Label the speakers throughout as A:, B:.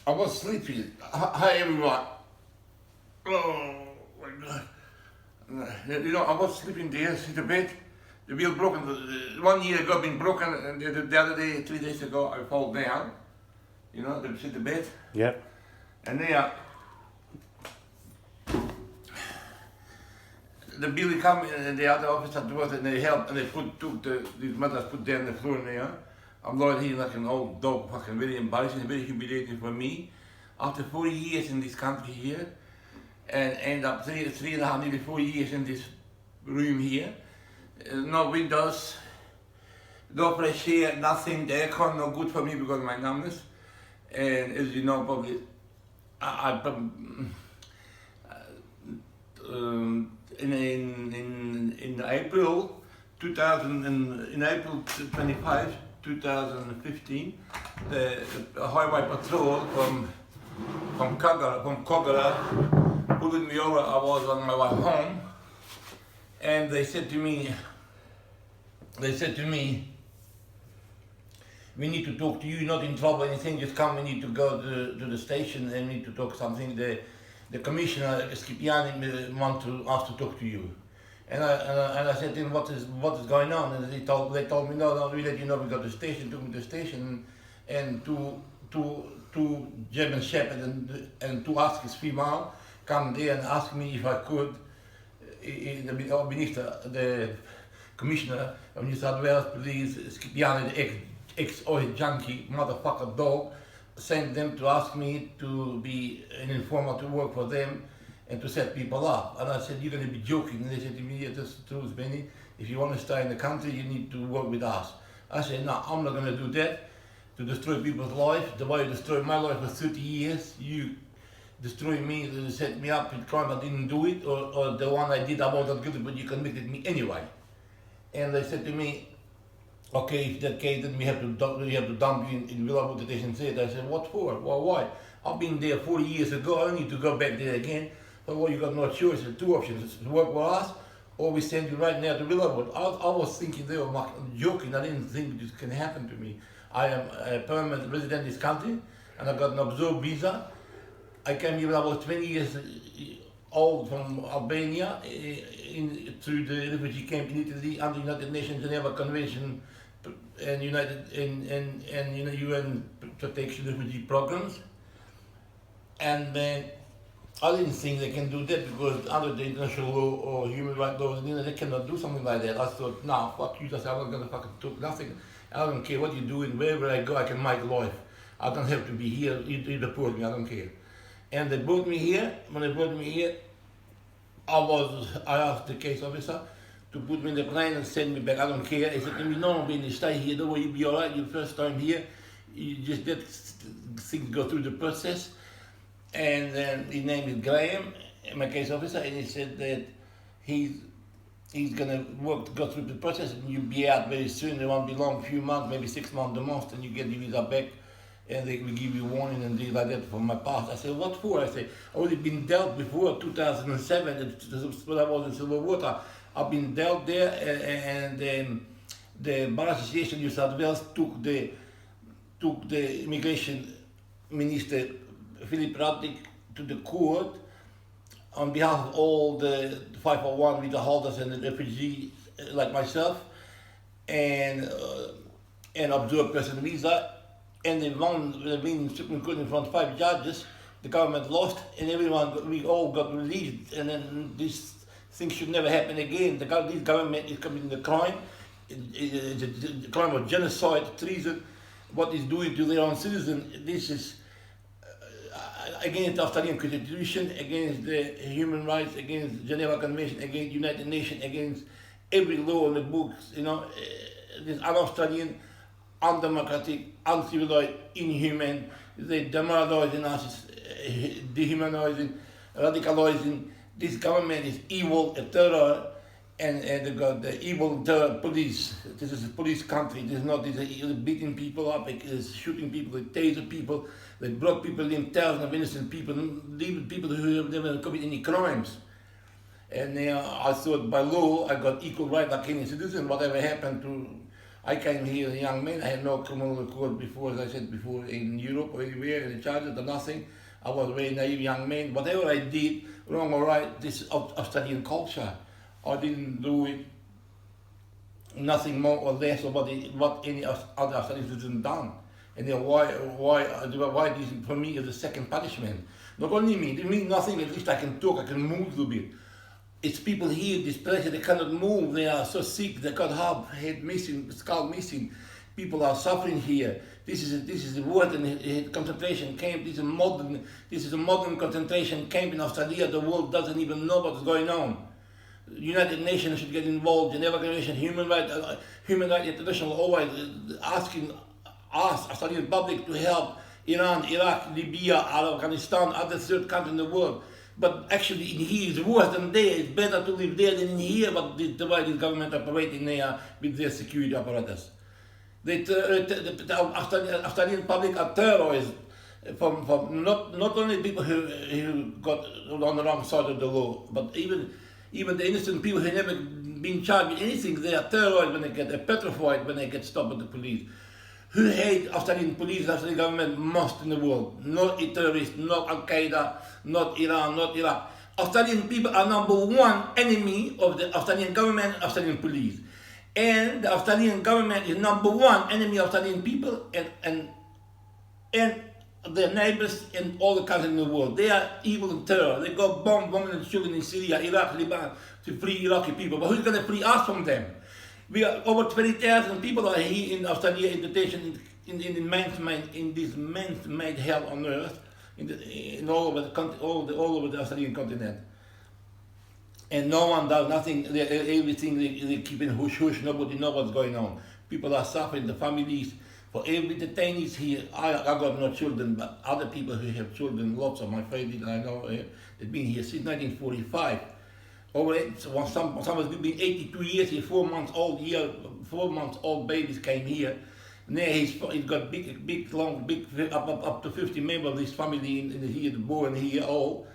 A: I was sleepy. Hi everyone. Oh my God. You know, I was sleeping there in the bed. The wheel broken. 1 year ago, been broken, and the other day, 3 days ago, I fall down. You know, they sit the bed,
B: Yeah.
A: and the Billy come and the other officer was and they helped and they took these mothers put there on the floor and I'm lying here like an old dog, fucking very embarrassing, very humiliating for me. After 4 years in this country here, and end up three and a half, nearly 4 years in this room here, no windows, no fresh air, nothing. The aircon no good for me because of my numbness. And as you know, probably, in April 25, 2015, the highway patrol from Kogarah pulled me over. I was on my way home, and they said to me, we need to talk to you, not in trouble, anything, just come, we need to go to the station and we need to talk something. The commissioner, Skipiani, want to ask to talk to you. And I said to him, what is going on? And they told me, no, we let you know we got the station, took me to the station, and two German shepherds and two Huskies female come there and asked me if I could, beneath the commissioner of New South Wales Police, Skipiani, the ex-oil junkie, motherfucker dog, sent them to ask me to be an informer to work for them and to set people up. And I said, you're going to be joking. And they said to me, yeah, that's the truth, Benny. If you want to stay in the country, you need to work with us. I said, no, I'm not going to do that, to destroy people's lives. The way you destroyed my life for 30 years, you destroy me, you set me up with crime, I didn't do it, or the one I did, I wasn't guilty, but you convicted me anyway. And they said to me, okay, if that case, then we have to dump you in Willowwood detention center. I said, what for? Well, why? I've been there 40 years ago, I need to go back there again. So, well, you got no choice, there's two options, to work with us, or we send you right now to Willowwood. I was thinking they were joking, I didn't think this can happen to me. I am a permanent resident in this country, and I got an observed visa. I came here when I was 20 years old from Albania, through the refugee camp in Italy, under United Nations Geneva Convention and UN protection refugee programs. And I didn't think they can do that because under the international law or human rights laws, they cannot do something like that. I thought, nah, fuck you, I'm not gonna fucking talk nothing. I don't care what you do, and wherever I go, I can make life. I don't have to be here, you deport me, I don't care. And they brought me here. When they brought me here, I asked the case officer to put me in the plane and send me back. I don't care. He said to me, no, Benny, stay here. Don't worry, you'll be all right. Your first time here, you just let things go through the process. And then his name is Graham, my case officer, and he said that he's gonna go through the process, and you'll be out very soon. It won't be long, few months, maybe 6 months the most, and you get your visa back. And they will give you warning and things like that from my past. I said, what for? I said, I've already been dealt before, 2007, when I was in Silver Water. I've been dealt there, and the Bar Association of New South Wales took the immigration minister, Philip Rudnick, to the court on behalf of all the 501 visa holders and the refugees like myself, and observed person visa. And they won, they've been Supreme Court in front of 5 judges, the government lost, and we all got released, and then this thing should never happen again. This government is committing the crime, it's a crime of genocide, treason, what it's doing to their own citizens. This is against the Australian Constitution, against the human rights, against the Geneva Convention, against United Nations, against every law in the books, this un-Australian, undemocratic, uncivilized, inhuman. They demoralizing us, dehumanizing, radicalizing. This government is evil, a terror, and they got the evil terror police. This is a police country. This is not beating people up, it's shooting people, they taser people, they block people in thousands of innocent people, even people who have never committed any crimes. And I thought by law I got equal right like any citizen. Whatever happened to I came here a young man. I had no criminal record before, as I said before, in Europe or anywhere, in the charges or nothing. I was a very naive young man. Whatever I did, wrong or right, this is of studying culture. I didn't do it nothing more or less of what any other Australians didn't done. And then why this for me is the second punishment. Not only me, it means nothing, at least I can talk, I can move a little bit. It's people here, this pressure, they cannot move, they are so sick, they got half head missing, skull missing. People are suffering here. This is a word in concentration camp. This is a modern concentration camp in Australia. The world doesn't even know what's going on. United Nations should get involved in evacuation, human rights international always asking us, Australian public, to help Iran, Iraq, Libya, Afghanistan, other third countries in the world. But actually in here it's worse than there. It's better to live there than in here, but the way this government operating there with their security apparatus. The Australian public are terrorized from not only people who got on the wrong side of the law, but even the innocent people who never been charged with anything. They are terrorized when they get petrified when they get stopped by the police. Who hate Australian police, Australian government most in the world? Not terrorists, not Al Qaeda, not Iran, not Iraq. Australian people are number one enemy of the Australian government and Australian police. And the Australian government is number one enemy of Australian people and their neighbors in all the countries in the world. They are evil and terror. They go bomb women and children in Syria, Iraq, Lebanon to free Iraqi people. But who's going to free us from them? We are over 20,000 people are here in Australia in detention in this man-made hell on earth in all over the country, all over the Australian continent. And no one does nothing. Everything they keep in hush. Nobody knows what's going on. People are suffering. The families. For every detainees here, I got no children, but other people who have children, lots of my friends that I know, they've been here since 1945. Some have been 82 years here, 4 months old babies came here. And there he's got big, up to 50 members of this family in here, born here all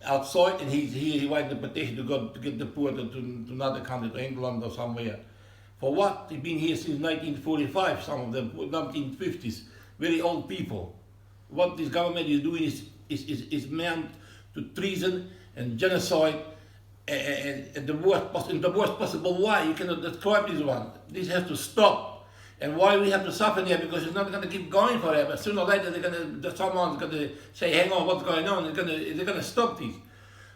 A: outside, and he's here, he writes the petition to get deported to another country, to England or somewhere. For what? They've been here since 1945, some of them, 1950s, very old people. What this government is doing is meant to treason and genocide and the worst possible way. You cannot describe this one. This has to stop. And why we have to suffer here? Because it's not going to keep going forever. Sooner or later, someone's going to say, hang on, what's going on? They're going to stop this.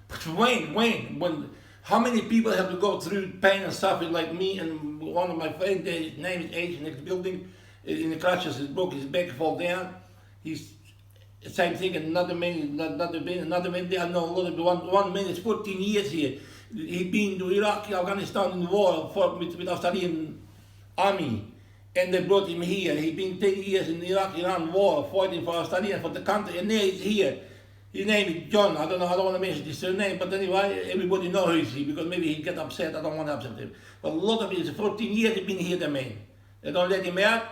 A: But when how many people have to go through pain and suffering like me and one of my friends, his name is H, next building, in the crutches, he broke his back, fall down. He's same thing, and another man, there are no one man is 14 years here. He's been to Iraq, Afghanistan in the war, fought with Australian army, and they brought him here. He's been 10 years in Iraq, Iran war, fighting for Australia, for the country, and now he's here. His name is John. I don't want to mention his surname, but anyway, everybody knows who he is, because maybe he'll get upset. I don't want to upset him. But a lot of it, 14 years he's been here, the man. They don't let him out.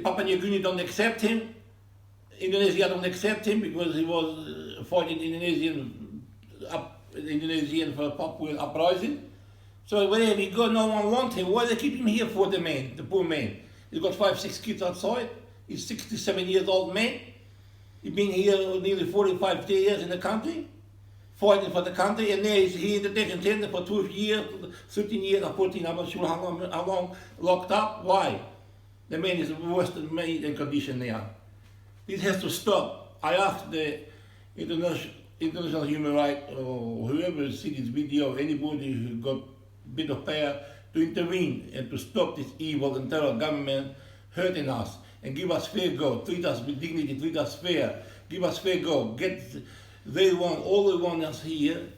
A: Papua New Guinea don't accept him. Indonesia don't accept him because he was fighting Indonesian for Papua uprising. So wherever he go, no one wants him. Why they keep him here for, the poor man? He's got 5-6 kids outside. He's 67 years old man. He's been here nearly 45 years in the country, fighting for the country, and now he's here in the detention center for 12 years, 13 years or 14, I'm not sure how long locked up. Why? The man is worse than me in condition now. This has to stop. I asked the international human rights, or whoever sees this video, anybody who got a bit of power, to intervene and to stop this evil and terrible government hurting us and give us fair go, treat us with dignity, treat us fair, give us fair go. All they want us here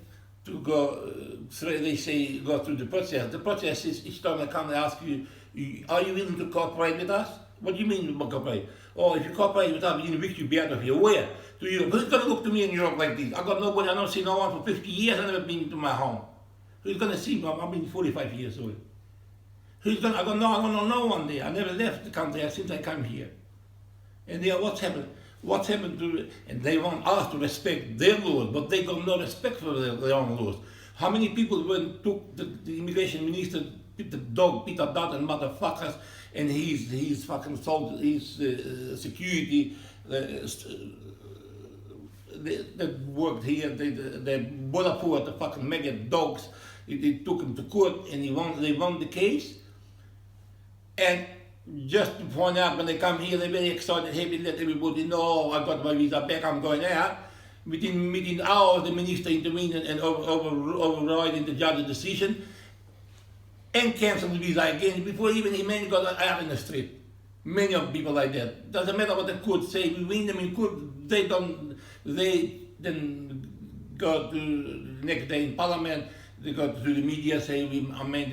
A: to go, they say, go through the process. The process is each time I come and ask you, are you willing to cooperate with us? What do you mean cooperate? Or if you cooperate with us, in which you be out of here. Where? To Europe. Who's going to look to me in Europe like this? I got nobody, I don't see no one for 50 years, I've never been to my home. Who's going to see me? I've been 45 years old. I got no one there. I never left the country since I came here. And there, what's happened? What's happened to, and they want us to respect their laws, but they got no respect for their own laws. How many people took the immigration minister Peter dog, Peter dot and motherfuckers, and he's fucking sold his security that worked here. They bought for the fucking mega dogs. They took him to court and they won the case. And just to point out, when they come here, they're very excited, happy, let everybody know, I got my visa back, I'm going out. Within hours, the minister intervened and overriding the judge's decision and canceled the visa again before even he man got out in the street. Many of people like that. Doesn't matter what the court say, we win them in court, they then go to the next day in parliament, they go to the media, say we amend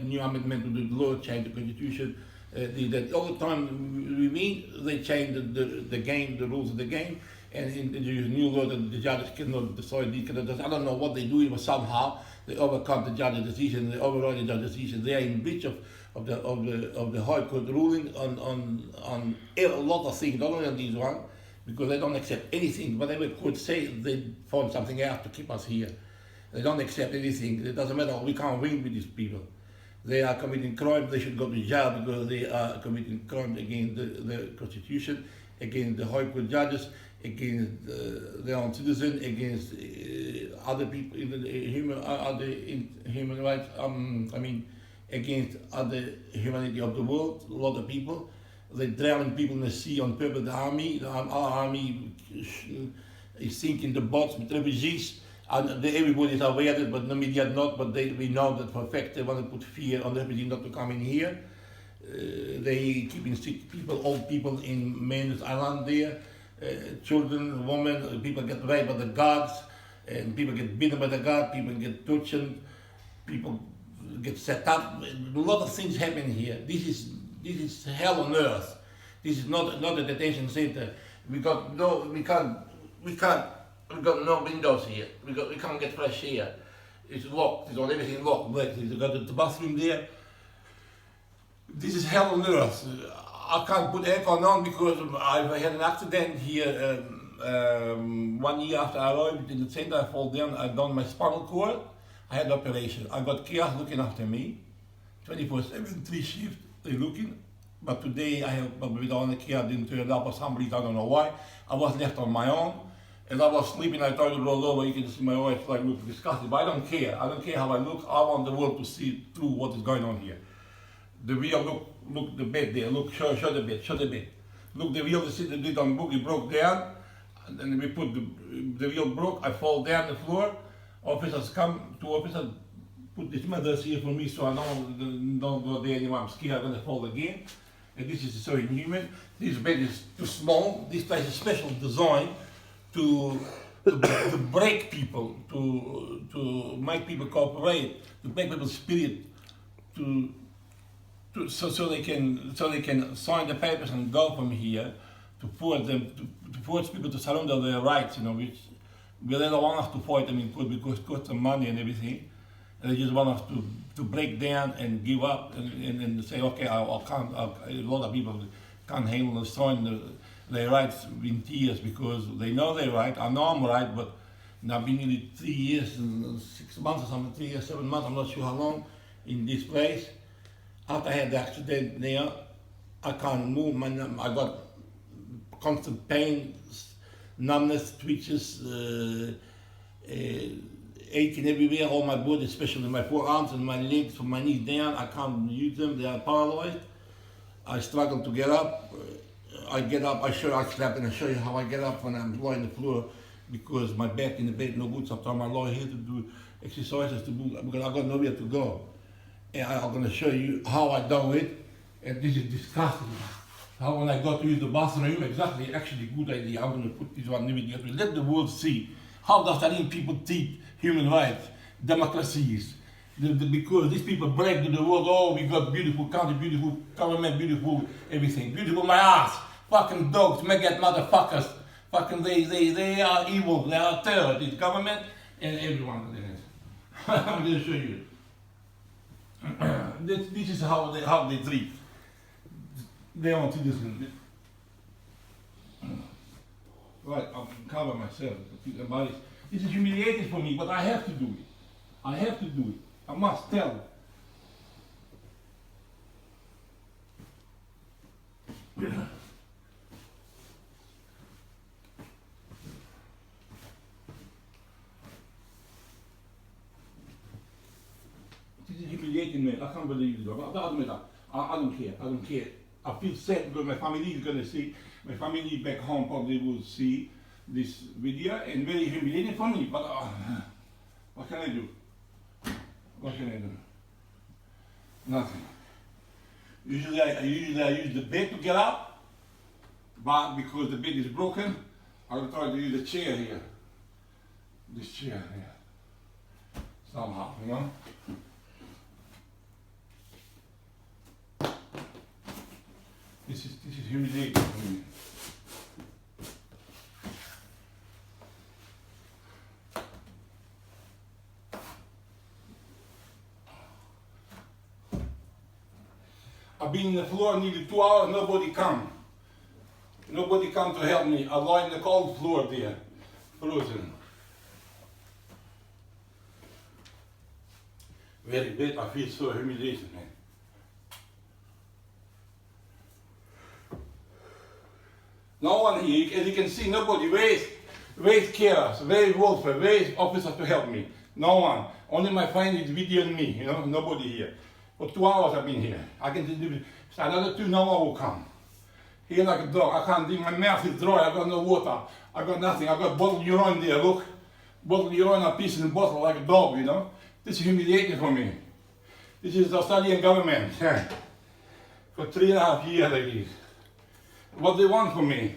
A: new amendment to the law, change the constitution. That all the time we win, they change the game, the rules of the game, and in the new law that the judges cannot decide. I don't know what they do, but somehow they overcome the judge's decision, they override the judge's decision. They are in breach of the High Court ruling on a lot of things, not only on this one, because they don't accept anything. Whatever the court say, they find something else to keep us here. They don't accept anything. It doesn't matter. We can't win with these people. They are committing crime. They should go to jail because they are committing crime against the Constitution, against the High Court judges, against their own citizens, against other people in the human rights. Against other humanity of the world. A lot of people. They drowning people in the sea on purpose. Our army is sinking the boats with refugees. Everybody is aware of it, but the media not. But we know that for a fact they want to put fear on the refugees not to come in here. They keeping sick people, old people in Manus Island there, children, women, people get raped by the guards, and people get beaten by the guard, people get tortured, people get set up. A lot of things happen here. This is hell on earth. This is not a detention center. We got no windows here. We can't get fresh air. It's locked. It's got everything locked. It's got the bathroom there. This is hell on earth. I can't put aircon on because I had an accident here 1 year after I arrived in the center. I fall down. I done my spinal cord. I had an operation. I got care looking after me, 24/7, 3 shifts. They're looking. But today I have with all the care didn't turn up for some reason. I don't know why. I was left on my own. As I was sleeping, I tried to roll over. You can see my wife like look disgusted, but I don't care. I don't care how I look. I want the world to see through what is going on here. The wheel, look the bed there. Look, show the bed. Look, the wheel, the did on book, it broke down, and then we put the wheel broke. I fall down the floor. Officers come. 2 officers put these mothers here for me, so I don't go there anymore. I'm scared I'm gonna fall again. And this is so inhuman. This bed is too small. This place is special design to break people, to make people cooperate, to make people's spirit, so they can sign the papers and go from here, to force people to surrender their rights, which they don't want us to fight them in court because it costs them money and everything. And they just want us to break down and give up and say, okay, I can't. A lot of people can't handle the sign their rights in tears because they know they're right. I know I'm right, but now I've been nearly 3 years and 6 months or something, 3 years, 7 months, I'm not sure how long, in this place. After I had the accident there, I can't move. I got constant pain, numbness, twitches, aching everywhere, all my body, especially my forearms and my legs, from my knees down. I can't use them, they are paralyzed. I struggle to get up. I get up, I slept and I show you how I get up when I'm lying on the floor because my back in the bed no good. Sometimes I lie here to do exercises because I got nowhere to go. And I'm going to show you how I do it. And this is disgusting. How when I go to use the bathroom, actually good idea. I'm going to put this one immediately. Let the world see how does that people treat human rights, democracies. Because these people break to the world, oh, we got beautiful country, beautiful government, beautiful everything. Beautiful my ass. Fucking dogs, maggot motherfuckers. Fucking they are evil, they are terror. This government and everyone. I'm going to show you. This is how they treat their own citizens. Right, I'll cover myself. This is humiliating for me, but I have to do it. I must tell.
B: This is humiliating me. I can't believe it. I don't care. I don't care. I feel sad because my family is gonna see. My family back home probably will see this video and very humiliating for me. But what can I do? What can I do? Nothing. Usually I use the bed to get up, but because the bed is broken, I'll try to use the chair here. This chair here. Somehow, you know? This is humiliating for me. I've been on the floor nearly 2 hours, nobody come. Nobody come to help me. I lie in the cold floor there, frozen. Very bad, I feel so humiliated, man. No one here, as you can see, nobody. Where is carers, where is welfare, where is officer to help me? No one. Only my friend is videoing me, you know, nobody here. For 2 hours I've been here. I can do it. So another 2, no one will come. Here like a dog, I can't drink, my mouth is dry, I got no water, I got nothing, I got bottled urine there, look. Bottled urine, I piece in the bottle like a dog, you know. This is humiliating for me. This is the Australian government. For 3.5 years like this. What they want from me?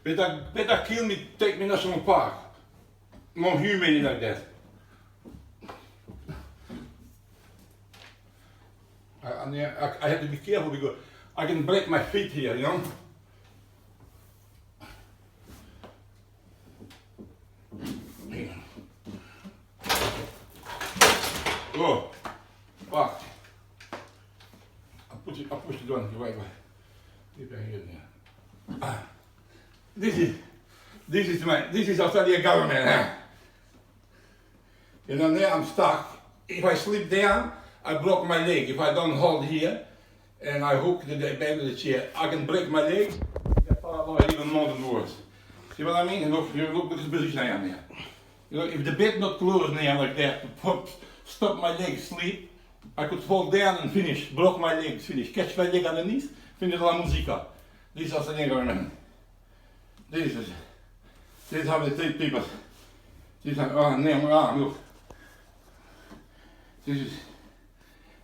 B: Better kill me, take me national park. More humane like that. I have to be careful because I can break my feet here, you know. Oh, fuck. I push it on the right way. Keep it here. This is Australian government, huh? You know, now I'm stuck. If I slip down, I broke my leg. If I don't hold here, and I hook the back of the chair, I can break my leg. Get paralyzed even more than worse. See what I mean? And look at this position I am here. You know, if the bed not closed now like that, to stop my leg sleep, I could fall down and finish. Broke my legs, finish. Catch my leg underneath, finish la musica. This is Australian government. This is how they treat people. This is how, my arm, look. This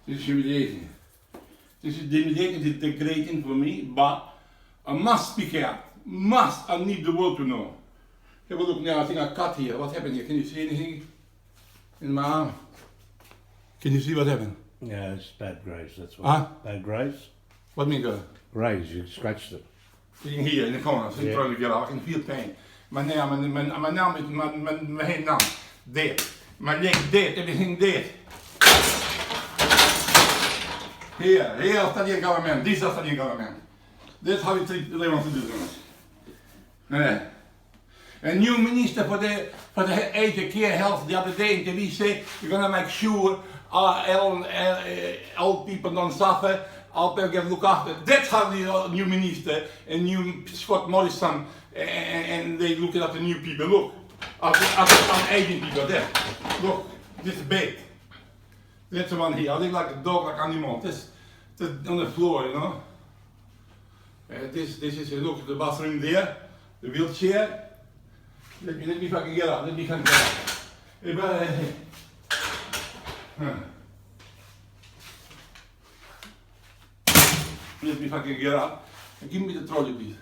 B: is humiliating. This is humiliating, this is degrading for me, but I must speak out. I need the world to know. Have a look now, I think I cut here. What happened here? Can you see anything in my arm? Can you see what happened?
C: Yeah, it's bad graze, that's why.
B: Huh?
C: Bad graze?
B: What mean that?
C: Graze, you scratched it.
B: In here, in the corner, so
C: Yeah.
B: trying to get out. I can feel pain. My arm, my head now, dead. My leg dead, everything dead. Here, Australian government, this Australian government. That's how they want to do things. Yeah. A new minister for the aged care health the other day in TV said we're gonna make sure old people don't suffer, old people get looked after. That's how the new minister and new Scott Morrison and they look at the new people. Look, after aging people there. Look, this bed. That's the one here. I look like a dog, like animal. This on the floor, you know. This is look at the bathroom there, the wheelchair. Let me fucking get up. Let me fucking get up. Let me fucking get up. And give me the trolley, please.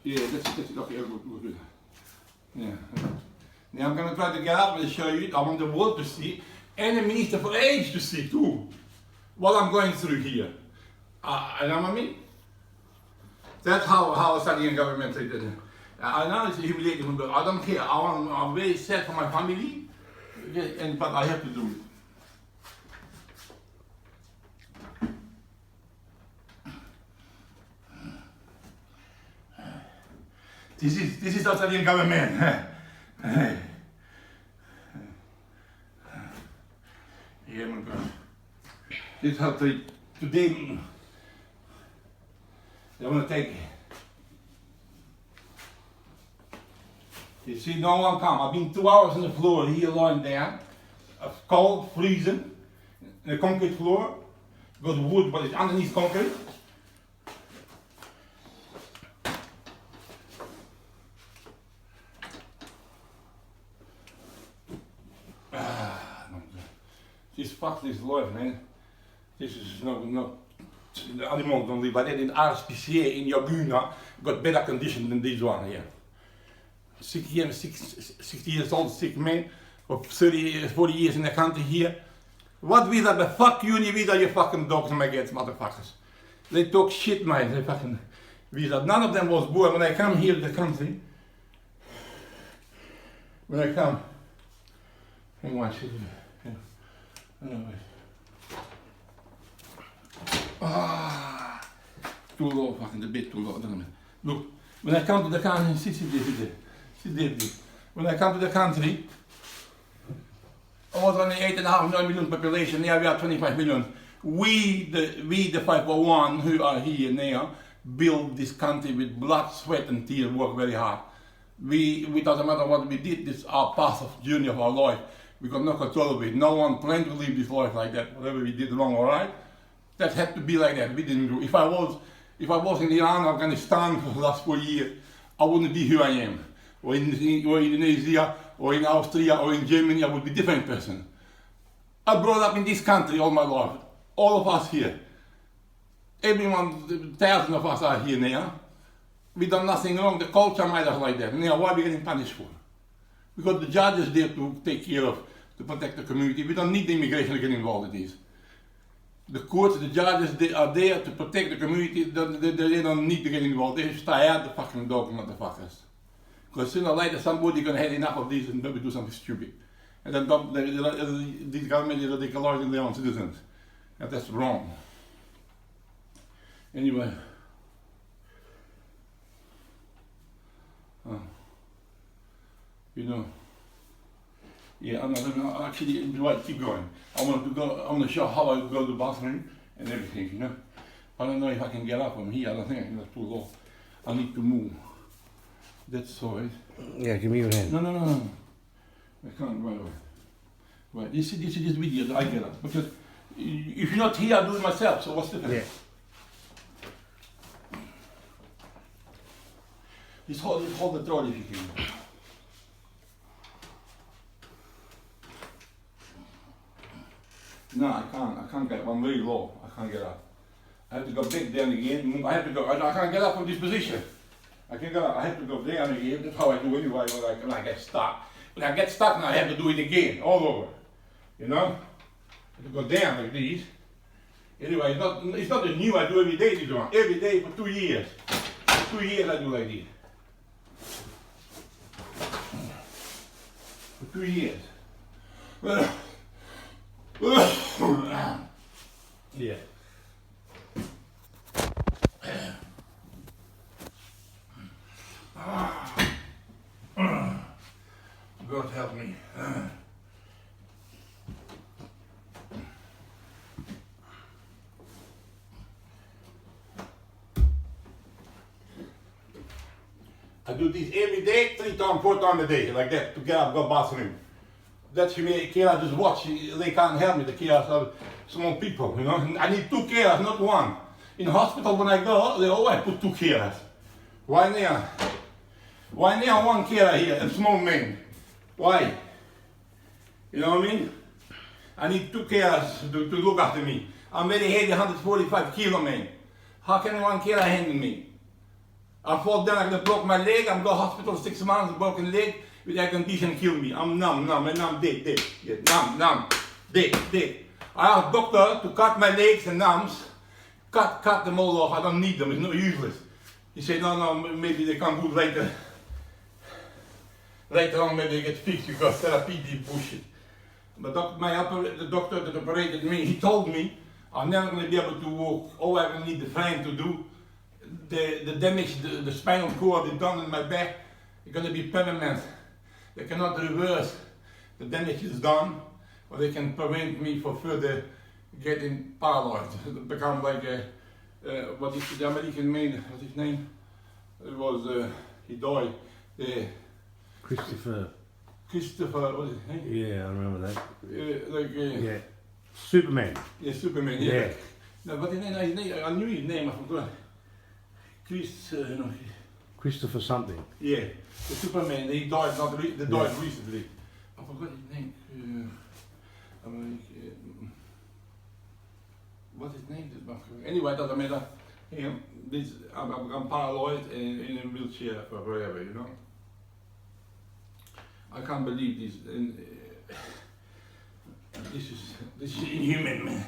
B: Yeah, that's it. Okay, good. Yeah. Now I'm gonna try to get up and show you. I want the world to see, and the Minister for Age to see too, what I'm going through here. You know what I mean? That's how Australian government treated it. I know it's humiliating, but I don't care. I'm very sad for my family, but I have to do it. This is Australian government. Yeah, my God. this how to today. I want to take. You see, no one come. I've been 2 hours on the floor here lying there. It's cold, freezing. In a concrete floor. Got wood, but it's underneath concrete. This fuck this life, man. This is not. The animals don't live like that. In RSPCA in Yabuna got better condition than this one here. 60 years old, sick man, for 30, 40 years in the country here. What visa the fuck you need visa, you fucking dogs and maggots, motherfuckers. They talk shit, man, they fucking visa. None of them was born. When I come here to the country, when I come, hang on, shit. Too low, fucking a bit too low. Look, when I come to the country, sit there. When I come to the country, I was only 8.5, 9 million population. Now we are 25 million. We the 501 who are here now, build this country with blood, sweat, and tears. Work very hard. We doesn't matter what we did. This is our path of journey of our life. We got no control of it. No one planned to live this life like that. Whatever we did wrong, alright? That had to be like that. We didn't do. If I was in Iran, Afghanistan for the last 4 years, I wouldn't be who I am. Or in Indonesia, or in Austria, or in Germany, I would be a different person. I brought up in this country all my life. All of us here. Everyone, thousands of us are here now. We done nothing wrong. The culture made us like that. Now, what are we getting punished for? Because the judges there to take care of, to protect the community. We don't need the immigration to get involved in this. The courts, the judges, they are there to protect the community. They don't need to get involved. They just stay out the fucking dog, motherfuckers. Because sooner or later somebody's gonna have enough of this and maybe do something stupid. And then these government is radicalizing their own citizens. And that's wrong. Anyway. You know. Yeah, I'm actually right, keep going. I want to show how I go to the bathroom and everything, you know. I don't know if I can get up from here. I don't think I can. That's too low. I need to move. That's all right.
C: Yeah, give me your hand.
B: No. I can't right away. Right, this is this video that I get up. Because if you're not here, I'll do it myself, so what's the difference?
C: Yeah.
B: Just hold the door if you can. No, I can't get up. I'm very low. I can't get up. I have to go back down again. I have to go. I can't get up from this position. I can go. I have to go down again. That's how I do anyway when I get stuck. When I get stuck now, I have to do it again, all over. You know? I have to go down like this. Anyway, it's not a new. I do every day. This one. Every day for 2 years. For 2 years I do like this. For 2 years. Yeah. God help me. I do this every day, 3 times, 4 times a day, like that, to get up, go bathroom. That's humiliate. Carers just watch. They can't help me. The carers are small people, you know. I need 2 carers, not 1. In hospital when I go, they always put 2 carers. Why now? Why now 1 carer here, a small man? Why? You know what I mean? I need 2 carers to look after me. I'm very heavy, 145 kilo man. How can 1 carer handle me? I fall down, I'm gonna broke my leg. I'm go hospital 6 months, broken leg. With air condition kill me. I'm numb, and I'm dead. Yeah, numb, dead. I asked doctor to cut my legs and numbs. Cut them all off. I don't need them. It's not useless. He said, no, maybe they come good later. Later on, maybe they get fixed because therapy did push it. But the doctor that operated me, he told me I'm never going to be able to walk. All I will need the frame to do. The damage, the spinal cord is done in my back. It's going to be permanent. They cannot reverse the damage is done, or they can prevent me from further getting paranoid, become like a, what is the American man, what's his name? It was, he died,
C: Christopher.
B: What's his name?
C: Yeah, I remember that. Yeah. Superman.
B: Yeah, Superman, yeah. No, but his name, I knew his name, I forgot.
C: Christopher something.
B: Yeah, the Superman, he died, died recently. I forgot his name. What's his name? Anyway, it doesn't matter. I'm paranoid and in a wheelchair for forever, you know. I can't believe this. This is inhuman, man.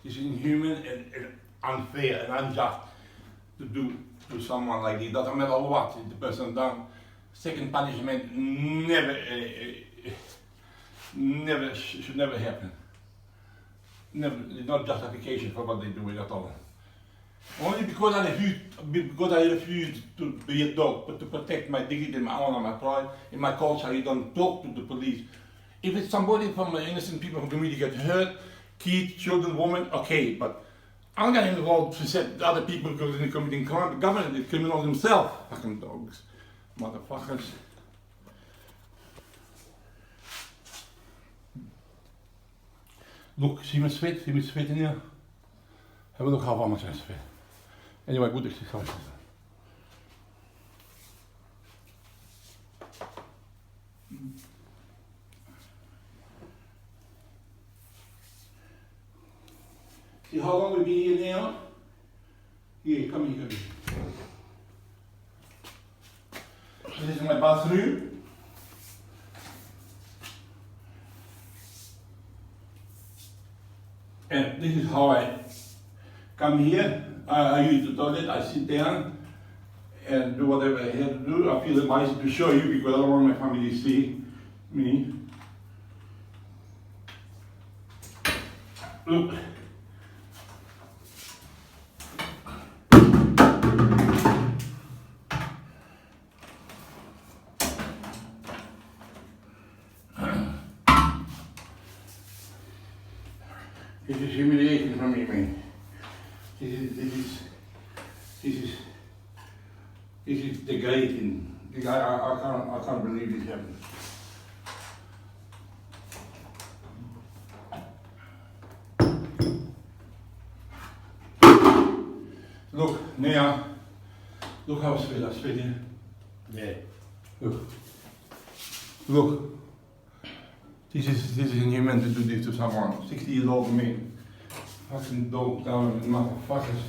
B: This is inhuman and unfair and unjust to do to someone like this. Doesn't matter what the person done. Second punishment should never happen. Never, it's not justification for what they do at all. Only because I refuse to be a dog, but to protect my dignity, my honor, my pride, in my culture, you don't talk to the police. If it's somebody from innocent people from the community get hurt, kids, children, women, okay, but I'm not involved to set other people because they're committing crime. The government is criminals themselves. Fucking dogs, motherfuckers. Look, see me sweat in here? Have a look how much I sweat. Anyway, good exercise. See how long we've been here now? Here, come here. This is my bathroom. And this is how I come here. I use the toilet, I sit down and do whatever I have to do. I feel it nice to show you because I don't want my family to see me. Look. This is humiliating for me, man. This is degrading. I can't believe this happened. Look, now, look how I spit here.
C: Yeah.
B: Look. This is inhuman to do this to someone. 60-year-old man. Fucking dog down motherfuckers.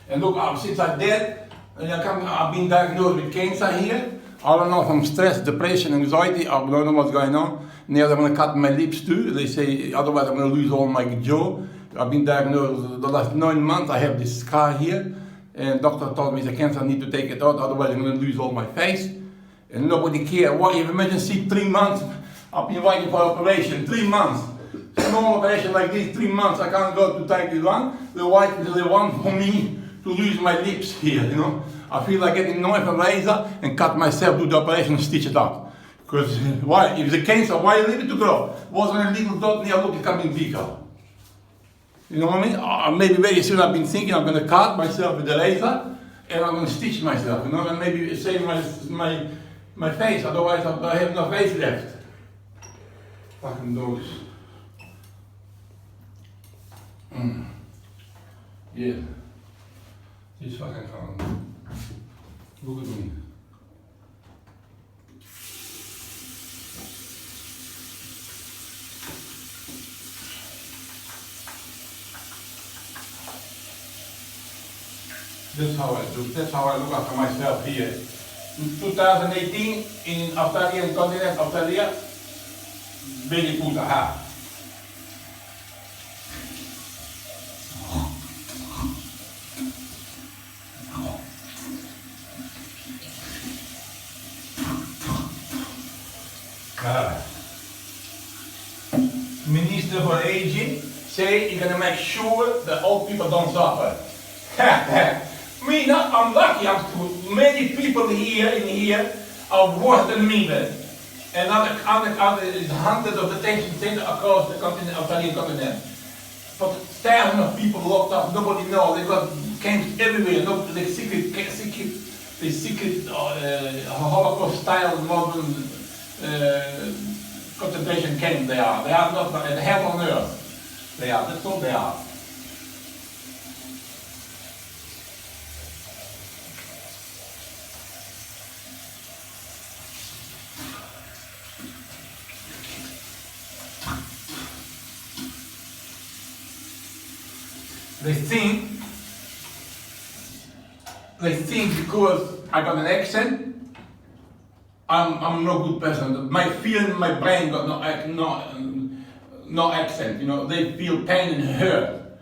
B: And look, since I'm dead, I've been diagnosed with cancer here. I don't know from stress, depression, anxiety, I don't know what's going on. Now they're going to cut my lips too. They say otherwise I'm going to lose all my jaw. I've been diagnosed the last 9 months. I have this scar here. And doctor told me it's a cancer, I need to take it out, otherwise I'm going to lose all my face. And nobody cares. What if emergency 3 months? I've been waiting for operation 3 months. Small operation like this, 3 months, I can't go to Taiwan. They want for me to lose my lips here, you know. I feel like getting a knife and razor and cut myself, do the operation and stitch it up. Because why? If it's a cancer, why leave it to grow? Wasn't a little dot near, look, it's coming bigger. You know what I mean? Maybe very soon I've been thinking I'm going to cut myself with the razor and I'm going to stitch myself, you know, and maybe save my face, otherwise I have no face left. Fucking dogs. Yeah. This fucking fun. Look at me. That's how I do. That's how I look after myself here. In 2018, in Australian continent, Australia, very Puta. Minister for Aging say you're gonna make sure that old people don't suffer. Me, I'm lucky. Many people here are worse than me, man. And other is hundreds of detention centers across the continent, Australian continent. But thousands of people locked up, nobody knows. They got camps everywhere. No, the secret Holocaust style modern concentration camp they are. They are not hell on earth. They are, that's all they are. They think because I got an accent, I'm no good person. My feeling, my brain got no accent. You know, they feel pain and hurt.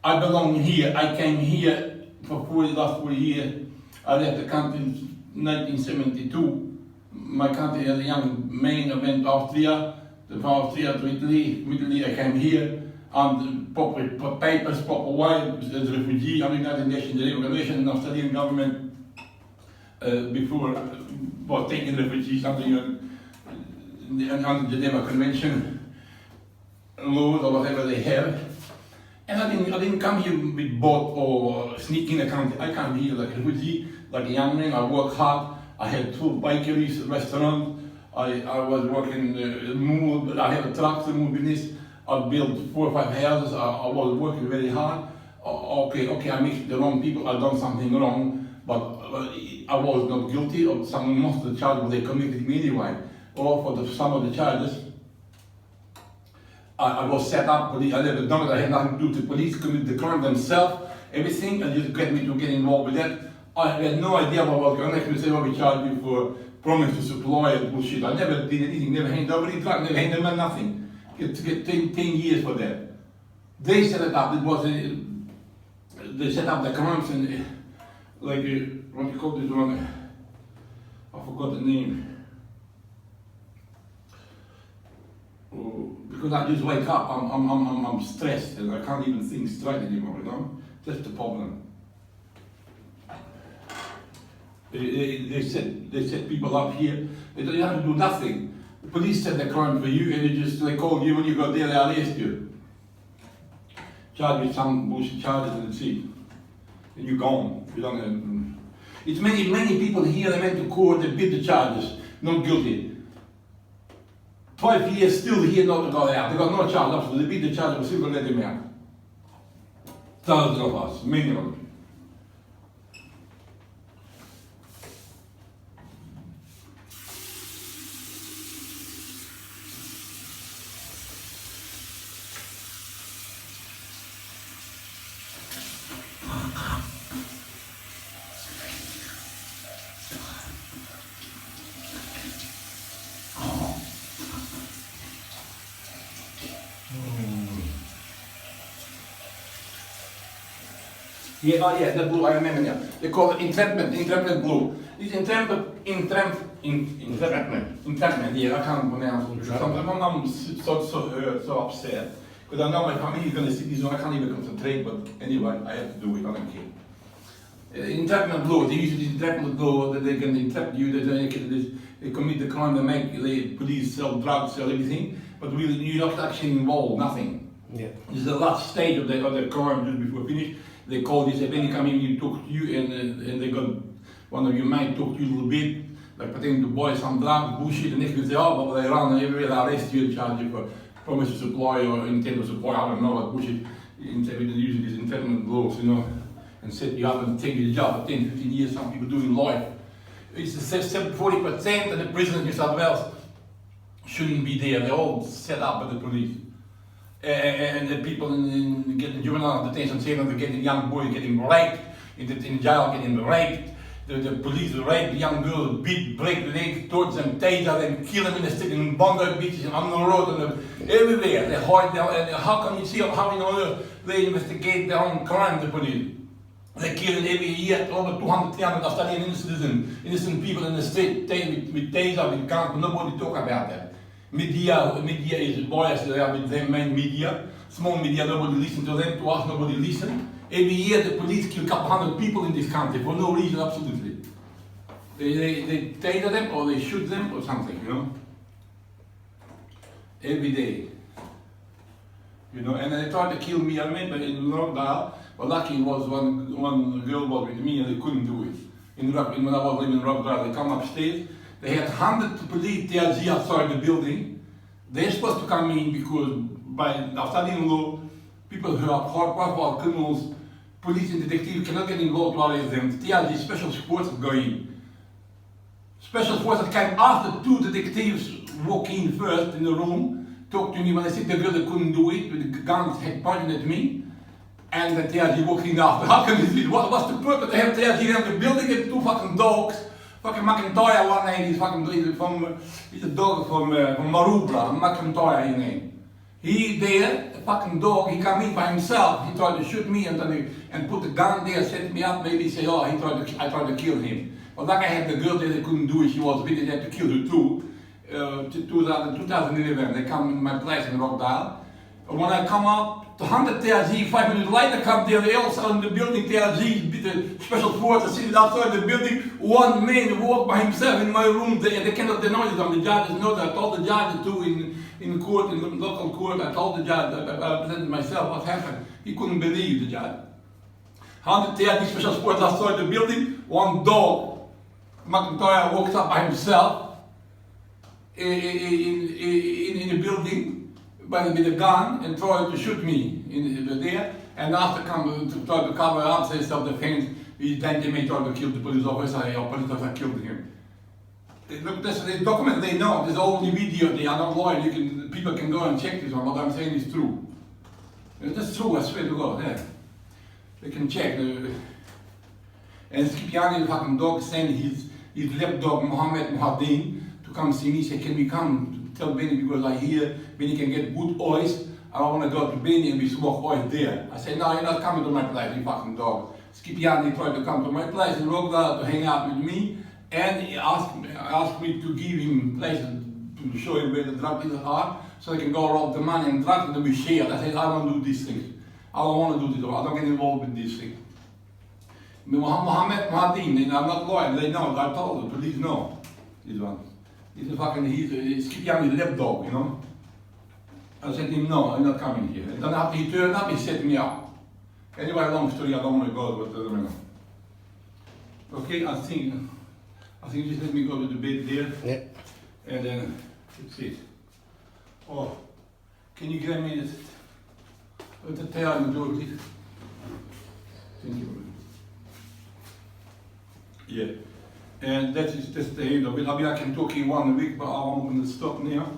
B: I belong here. I came here for last 40 years. I left the country in 1972. My country as a young man, I went to Austria, from Austria to Italy. From Italy I came here. And proper papers, proper way, as a refugee, under United Nations regulation, and Australian government before was taking refugees under the Geneva Convention laws or whatever they have. And I didn't come here with boat or sneak in the country. I came here like a refugee, like a young man. I worked hard. I had 2 bakeries, restaurants. I was working I have a truck to move business. I built 4 or 5 houses. I was working very hard. Okay, I mixed the wrong people. I done something wrong, but I was not guilty of most of the charges they committed me anyway. Or for some of the charges, I was set up. I never done it. I had nothing to do with the police. Committed the crime themselves. Everything, and just get me to get involved with that. I had no idea what was going on. They say, well, we charge you for promise to supply and bullshit. I never did anything. Never handed over any drug. Never handed them nothing. To get 10 years for that. They set it up. They set up the crimes and like what you call this one? I forgot the name. Because I just wake up, I'm stressed and I can't even think straight anymore. You know, that's the problem. They set people up here. They don't have to do nothing. The police set the crime for you, and they call you when you got there, they arrest you. Charge you some bullshit charges and that's it. And you're gone. You don't have, it's many people here, they went to court, they beat the charges, not guilty. 12 years still here, not got out. They got no charge, they beat the charges, still gonna let them out. Thousands of us, minimum. Yeah, the blue, I remember now. They call it entrapment blue. This entrapment, yeah, I can't pronounce it. I'm so upset. Because I know my family is going to see this one, I can't even concentrate, but anyway, I have to do it, I don't care. Entrapment blue, they use this entrapment blue that they can entrap you, they commit the crime, the police sell drugs, sell everything, but really you're not actually involved, nothing. Yeah. This is the last stage of the crime just before finish. They call this, if any come in, you talk to you, and they got, one of you might talk to you a little bit, like pretending to buy some drugs, bullshit, and next thing they say, oh, but they run everywhere, they arrest you and charge you for promise to supply or intent to supply, I don't know what bullshit, using these internal laws, you know, and set you up and take your job for 10, 15 years, some people do in life. It's 40% of the prisoners in New South Wales shouldn't be there, they're all set up by the police. And the people getting juvenile detention center, they're getting young boys getting raped, in jail getting raped, the police rape the young girls, beat, break legs, torture them, taser them, kill them in the street, in Bondi beaches, on the road, and everywhere. They hide them, and how can you see how in order they investigate their own crime, the police? They kill every year over 200, 300 Australian innocent people in the street, with taser, with guns, but nobody talk about that. Media is biased, they are with their main media. Small media, nobody listen to them, to us nobody listen. Every year the police kill a couple hundred people in this country for no reason, absolutely. They taser them or they shoot them or something, you know. every day. You know, and they tried to kill me. I remember in Rockdale, but lucky it was one girl was with me and they couldn't do it. When I was living in Rockdale, they come upstairs. They had 100 police TRG outside the building. They're supposed to come in because by studying law, people who are high-profile criminals, police and detectives cannot get involved to arrest them. TRG special forces go in. Special forces came after 2 detectives walk in first in the room, talk to me. When I said the girl that couldn't do it, with the guns pointing at me, and the TRG walking after. How can this be? What's the purpose? They have TRG in the building and 2 fucking dogs. Fucking McIntyre, one name, he's a dog from Maroubra, McIntyre his name. He there, the fucking dog, he come in by himself. He tried to shoot me and put the gun there, set me up, maybe say, oh, I tried to kill him. But like I had the girl there, they couldn't do it, she was with it, they had to kill her too. 2011, they come in my place in Rockdale. When I come up, the 100 TRG, 5 minutes later come there else on the building, TRG, with the special forces sitting outside the building. One man walked by himself in my room there, and they cannot deny it. The judges know that. I told the judges too in court, in the local court, I told the judge that I represented myself what happened. He couldn't believe the judge. 100 TRG special forces outside the building, one dog, McIntyre walks up by himself in the building with a gun and tried to shoot me there. And after come to try to cover up, say self-defense, then they may try to kill the police officer, or police officer killed him. Look, this document they know. There's only video. They are not lawyers. People can go and check this one. What I'm saying is true. That's true. I swear to God. Yeah. They can check. And Skipiani, the fucking dog, sent his lapdog Mohammed Muhaddin to come see me. Say, can we come to tell Benny because I hear Benny can get good oils. I want to go to Benny and we smoke oil there. I said, no, you're not coming to my place, you fucking dog. Skipiani tried to come to my place in Rockdale to hang out with me. And he asked me to give him places to show him where the drug dealers are, so they can go rob the money and drugs and we share. I said, I don't do these things. I don't want to do this. I don't get involved with these things. Mohammed Muhaddin, I'm not lawyer, they know. I told the police know. This one. He's a fucking, he's Skipiani's lapdog, you know. I said to him, no, I'm not coming here. And then after he turned up, he set me up. Anyway, long story, I don't want to go, but I don't know. Okay, I think just let me go to the bed there.
A: Yeah.
B: And then, that's it. Oh, can you grab me the tail and the door, please? Thank you. Yeah. And that's the end of it. I mean, I can talk in 1 week, but I'm going to stop now.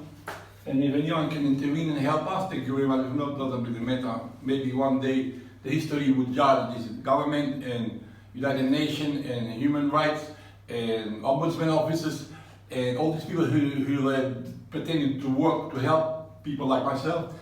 B: And if anyone can intervene and help us, thank you very much. If not, doesn't really matter. Maybe one day the history would judge this government and United Nations and human rights and ombudsman officers and all these people who are pretending to work to help people like myself.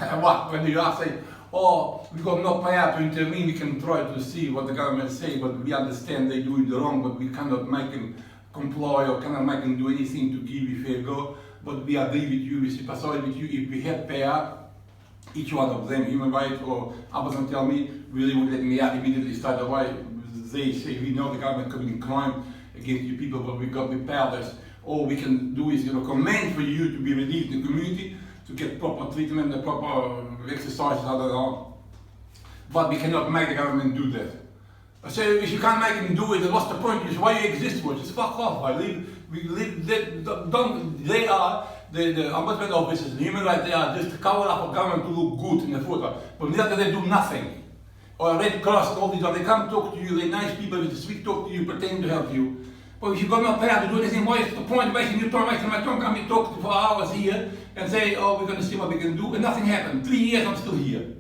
B: And what? When you ask, say, oh, we got no power to intervene, we can try to see what the government say, but we understand they do it wrong, but we cannot make them comply or cannot make them do anything to give you fair go. But we agree with you, we sympathize with you. If we had power, each one of them, human rights or ombudsman tell me, really would let me out immediately straight away. They say, we know the government committing crime against you people, but we got to be powerless. All we can do is, command for you to be released in the community, to get proper treatment, the proper exercises, I don't know. But we cannot make the government do that. I say, if you can't make them do it, then what's the point? Just why you exist for? Just fuck off. They are, the ombudsman officers, the human rights, they are just to cover up for government to look good in the photo. But they do nothing. Or Red Cross, all these, they come talk to you, they're nice people with a sweet talk to you, pretend to help you. But if you've got no power to do anything, why is the point wasting your time, wasting my time, come and talk for hours here and say, oh, we're going to see what we can do, and nothing happened. 3 years, I'm still here.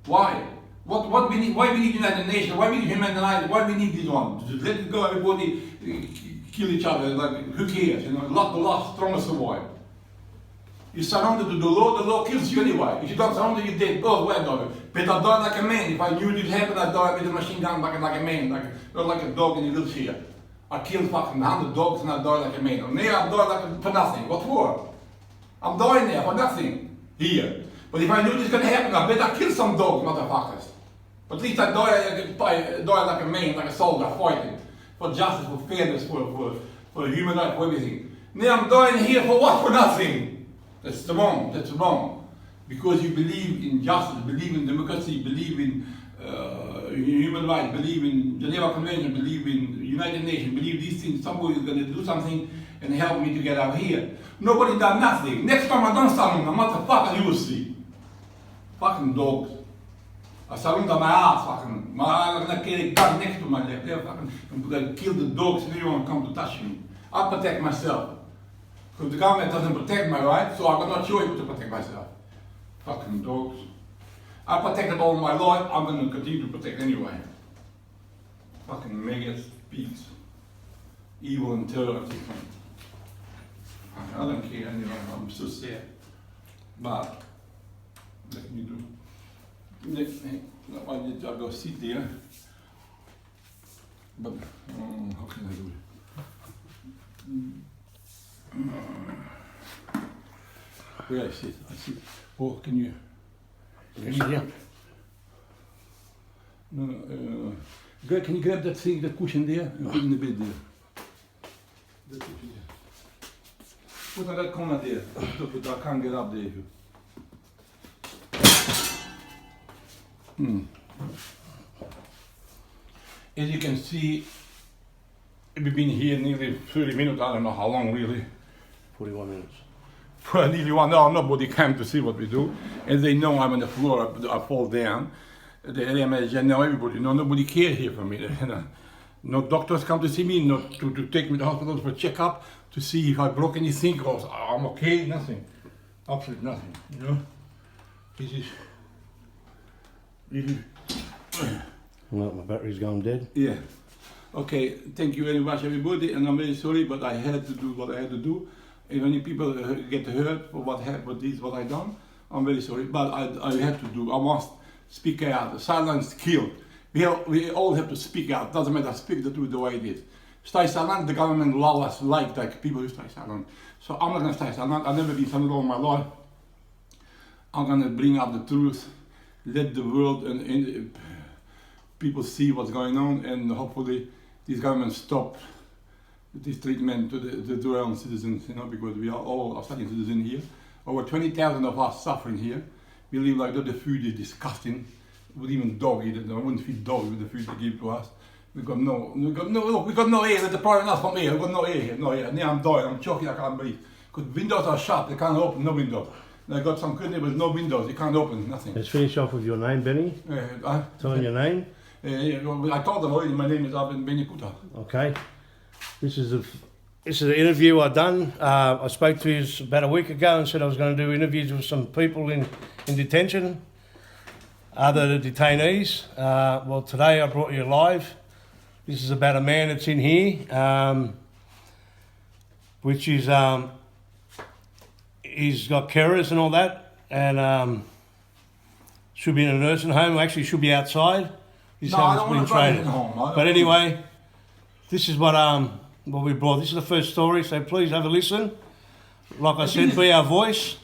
B: Why? What we need? Why we need United Nations? Why we need humanize? Why we need this one? Just let it go, everybody kill each other, like, who cares, the last strongest survive. You're surrounded to the law kills you anyway. If you don't surround it, you're dead. Oh, wait, dog. But I die like a man. If I knew it happened, I'd die with a machine gun like a man, not like a dog in a wheelchair. I killed fucking 100 dogs and I die like a man. And now I die for nothing. What for? I'm dying there for nothing. Here. But if I knew this was going to happen, I bet I'd kill some dogs, motherfuckers. But at least I die like a man, like a soldier, fighting. For justice, for fairness, for human rights, for everything. Now I'm dying here for what? For nothing. That's wrong. That's wrong. Because you believe in justice, believe in democracy, believe in human rights, believe in Geneva Convention, believe in United Nations, believe these things. Somebody is going to do something and help me to get out here. Nobody done nothing. Next time I done something, the motherfucker you will see. Fucking dogs. I surrender my ass, fucking. I'm gonna carry a gun next to my leg. They're fucking. I'm gonna kill the dogs and anyone come to touch me. I protect myself. Because the government doesn't protect my rights, so I'm not sure to protect myself. Fucking dogs. I protected all my life, I'm gonna continue to protect anyway. Fucking maggots, pigs. Evil and terror. I don't care anyway, I'm so sad. But, let me do. I go sit there. But, how can I do it? Where I sit? Oh, can you?
C: Yeah.
B: No, Greg, can you grab that thing, that cushion there, and put it in the bed there? That cushion there. Put on that corner there. But I can't get up there. As you can see, we've been here nearly 30 minutes. I don't know how long really.
C: 41 minutes.
B: For nearly 1 hour, nobody came to see what we do. And they know I'm on the floor, I fall down. The area manager, now everybody, nobody cares here for me. No doctors come to see me, not to take me to the hospital for a checkup, to see if I broke anything, or I'm okay, nothing. Absolutely nothing, This is really...
C: Well, my battery's gone dead.
B: Yeah. Okay, thank you very much everybody, and I'm very sorry, but I had to do what I had to do. If any people get hurt for what I done, I'm very sorry, but I had to do. I must speak out. Silence killed. We all have to speak out. Doesn't matter. Speak the truth the way it is. Stay silent. The government allow us like people who stay silent. So I'm not gonna stay silent. I've never been silent all my life. I'm gonna bring out the truth. Let the world and people see what's going on, and hopefully this government stop this treatment to the dual citizens, because we are all Australian citizens here. Over 20,000 of us suffering here. We live like that. The food is disgusting. We would even dog eat it. I wouldn't feed dogs with the food they give to us. We got no air. That's the problem. Not from air. We got no air here. No air. Now I'm dying. I'm choking. I can't breathe. Because windows are shut. They can't open. No window. And I got some good neighbors. No windows. They can't open. Nothing.
C: Let's finish off with your name, Benny. Tell them your name.
B: I told them already. My name is Arben Benny Puta.
C: Okay. This is an interview I done. I spoke to you about a week ago and said I was going to do interviews with some people in detention, other detainees. Well, today I brought you live. This is about a man that's in here, which is he's got carers and all that, and should be in a nursing home. Actually, should be outside. His home's been traded. But anyway, this is what we brought. This is the first story, so please have a listen. Like I said, be our voice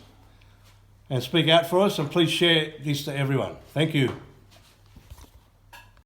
C: and speak out for us, and please share this to everyone. Thank you.